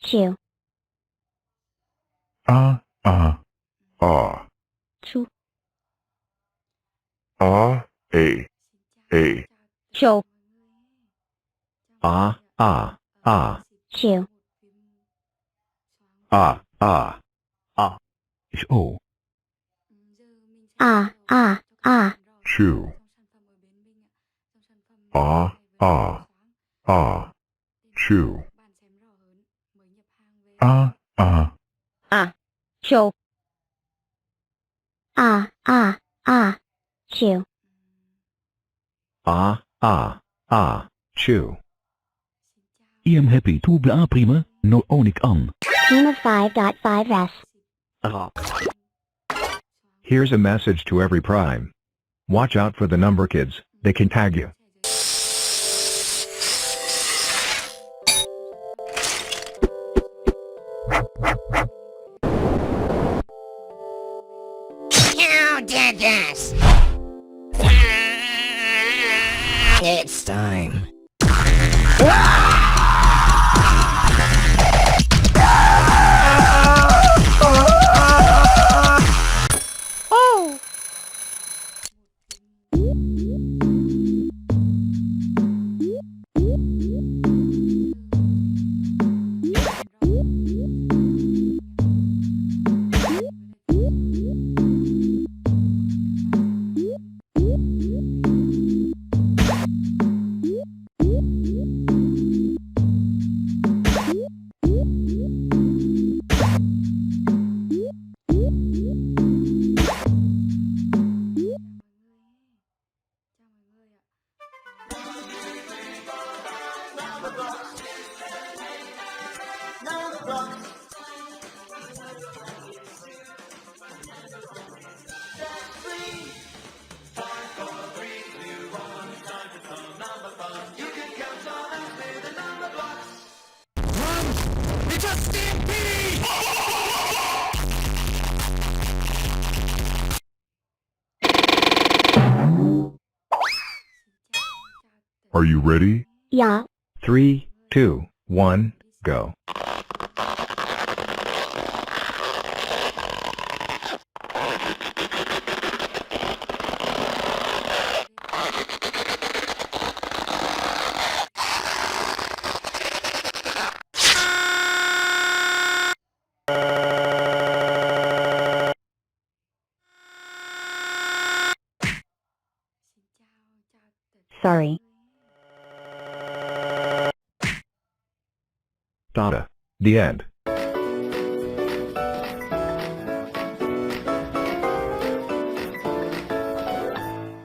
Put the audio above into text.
Chew. Ah, ah, ah. Chu. Ah, a. Show. Ah, ah, ah. Chew. Ah, ah, ah. Show. Chew. Ah, ah, ah. Chew. Ah, ah. Show. Chew. Ah, ah, ah. Chew. I am happy to be a prima, no onik an. Team of 5.5s. Here's a message to every prime. Watch out for the number kids, they can tag you. You did this! It's time. It's a stampede! Are you ready? Yeah. 3, 2, 1, go. Sorry. Data. The end.